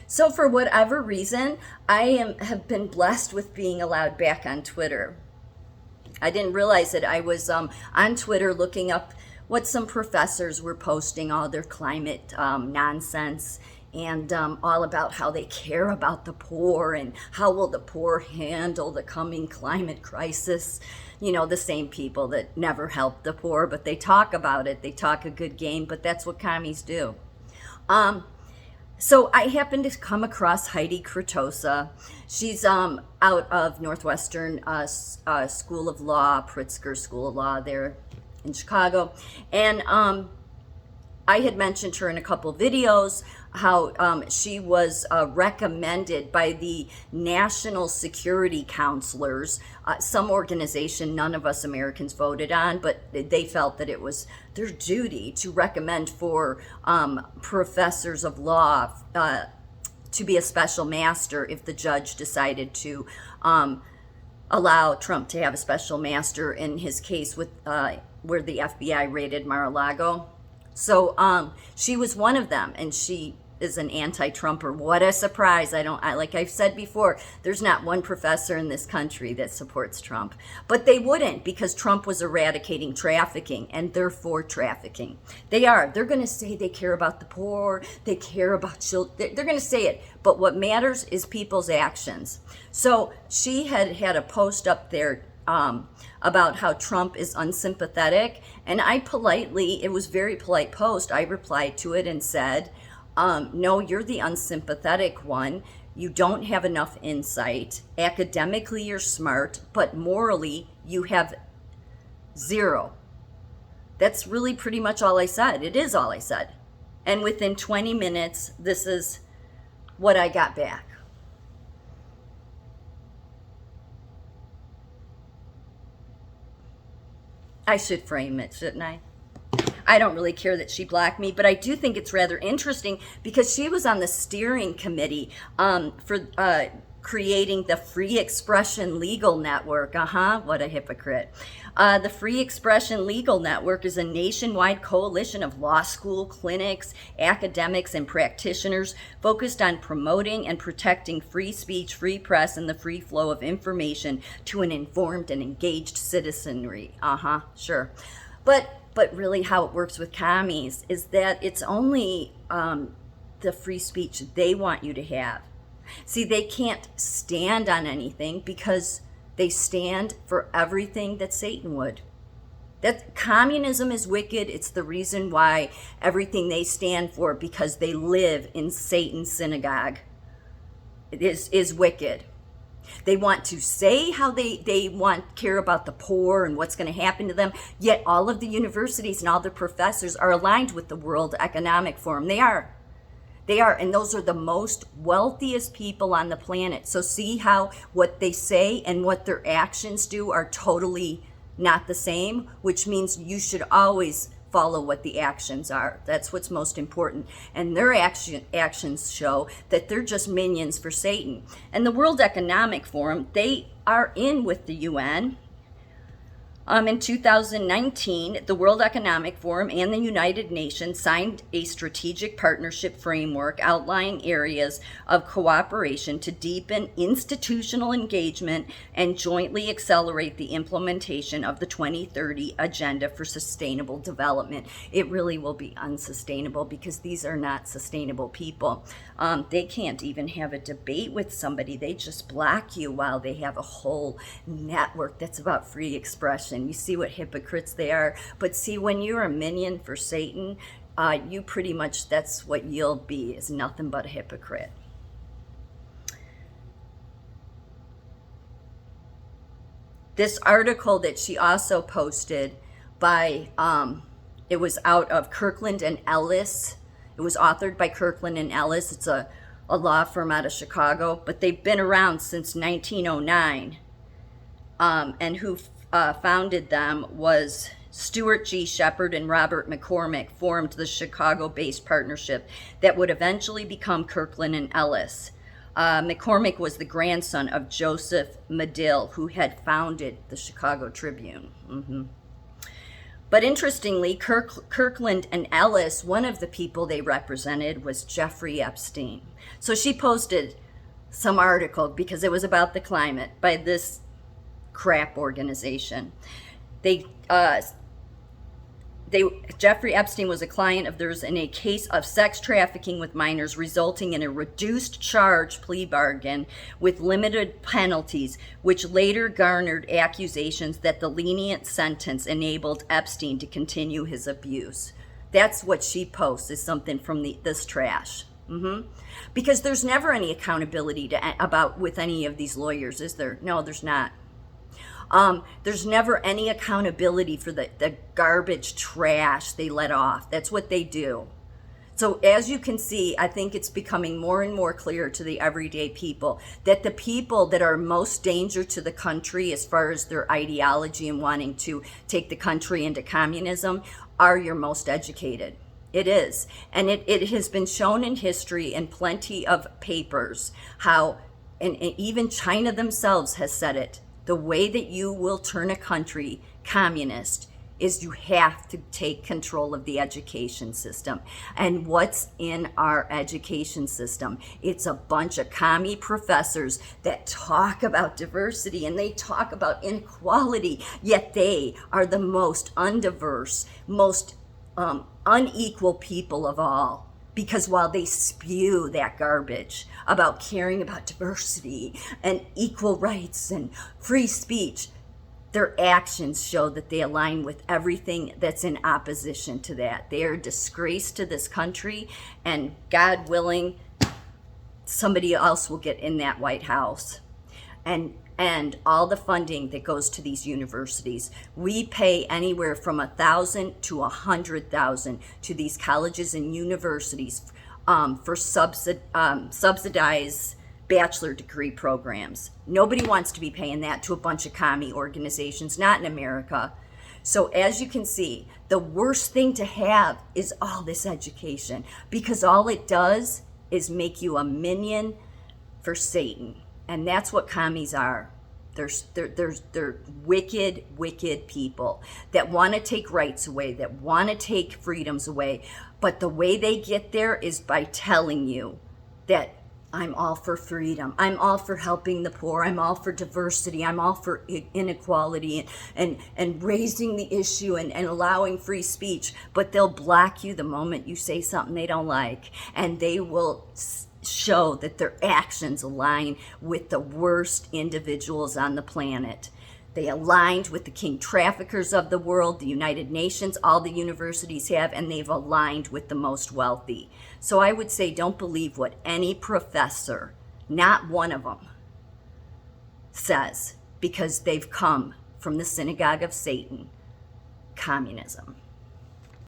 So for whatever reason, have been blessed with being allowed back on Twitter. I didn't realize it. I was on Twitter looking up what some professors were posting, all their climate nonsense, and all about how they care about the poor and how will the poor handle the coming climate crisis. You know, the same people that never help the poor, but they talk about it. They talk a good game, but that's what commies do. So I happened to come across Heidi Kratosa. She's out of Northwestern School of Law, Pritzker School of Law there in Chicago. And I had mentioned her in a couple videos how she was recommended by the National Security Counselors, some organization none of us Americans voted on, but they felt that it was their duty to recommend for professors of law to be a special master if the judge decided to allow Trump to have a special master in his case with where the FBI raided Mar-a-Lago. So she was one of them, and she is an anti-Trumper. What a surprise. Like I've said before, there's not one professor in this country that supports Trump. But they wouldn't, because Trump was eradicating trafficking, and they're for trafficking. They are. They're going to say they care about the poor, they care about children. They're going to say it. But what matters is people's actions. So she had a post up there about how Trump is unsympathetic. And I politely, it was a very polite post, I replied to it and said, no, you're the unsympathetic one. You don't have enough insight. Academically, you're smart, but morally, you have zero. That's really pretty much all I said. It is all I said. And within 20 minutes, this is what I got back. I should frame it, shouldn't I? I don't really care that she blocked me, but I do think it's rather interesting because she was on the steering committee for creating the Free Expression Legal Network. What a hypocrite. The Free Expression Legal Network is a nationwide coalition of law school clinics, academics, and practitioners focused on promoting and protecting free speech, free press, and the free flow of information to an informed and engaged citizenry. Sure. But really how it works with commies is that it's only the free speech they want you to have. See, they can't stand on anything because they stand for everything that Satan would. That communism is wicked. It's the reason why everything they stand for, because they live in Satan's synagogue, it is wicked. They want to say how they care about the poor and what's going to happen to them, yet all of the universities and all the professors are aligned with the World Economic Forum. They are, and those are the most wealthiest people on the planet. So see how what they say and what their actions do are totally not the same, which means you should always follow what the actions are. That's what's most important. And their actions show that they're just minions for Satan. And the World Economic Forum, they are in with the UN. In 2019, the World Economic Forum and the United Nations signed a strategic partnership framework outlining areas of cooperation to deepen institutional engagement and jointly accelerate the implementation of the 2030 Agenda for Sustainable Development. It really will be unsustainable because these are not sustainable people. They can't even have a debate with somebody. They just block you while they have a whole network that's about free expression. You see what hypocrites they are. But see, when you're a minion for Satan, you pretty much, that's what you'll be, is nothing but a hypocrite. This article that she also posted by, it was out of Kirkland and Ellis. It was authored by Kirkland and Ellis. It's a law firm out of Chicago, but they've been around since 1909. And who founded them was Stuart G. Shepard and Robert McCormick formed the Chicago-based partnership that would eventually become Kirkland and Ellis. McCormick was the grandson of Joseph Medill, who had founded the Chicago Tribune. But interestingly, Kirkland and Ellis, one of the people they represented was Jeffrey Epstein. So she posted some article because it was about the climate by this crap organization. Jeffrey Epstein was a client of theirs in a case of sex trafficking with minors, resulting in a reduced charge plea bargain with limited penalties, which later garnered accusations that the lenient sentence enabled Epstein to continue his abuse. That's what she posts, is something from this trash. Because there's never any accountability with any of these lawyers, is there? No, there's not. There's never any accountability for the garbage trash they let off. That's what they do. So as you can see, I think it's becoming more and more clear to the everyday people that the people that are most danger to the country as far as their ideology and wanting to take the country into communism are your most educated. It is. And it has been shown in history in plenty of papers how, and even China themselves has said it, the way that you will turn a country communist is you have to take control of the education system. And what's in our education system? It's a bunch of commie professors that talk about diversity and they talk about inequality, yet they are the most undiverse, most unequal people of all. Because while they spew that garbage about caring about diversity and equal rights and free speech, their actions show that they align with everything that's in opposition to that. They are a disgrace to this country, and God willing, somebody else will get in that White House. And all the funding that goes to these universities. We pay anywhere from $1,000 to $100,000 to these colleges and universities for subsidized bachelor degree programs. Nobody wants to be paying that to a bunch of commie organizations, not in America. So as you can see, the worst thing to have is all this education, because all it does is make you a minion for Satan. And that's what commies are. They're wicked, wicked people that want to take rights away, that want to take freedoms away. But the way they get there is by telling you that I'm all for freedom. I'm all for helping the poor. I'm all for diversity. I'm all for inequality and raising the issue and allowing free speech. But they'll block you the moment you say something they don't like. And they will show that their actions align with the worst individuals on the planet. They aligned with the king traffickers of the world, the United Nations, all the universities have, and they've aligned with the most wealthy. So I would say don't believe what any professor, not one of them, says, because they've come from the synagogue of Satan, communism.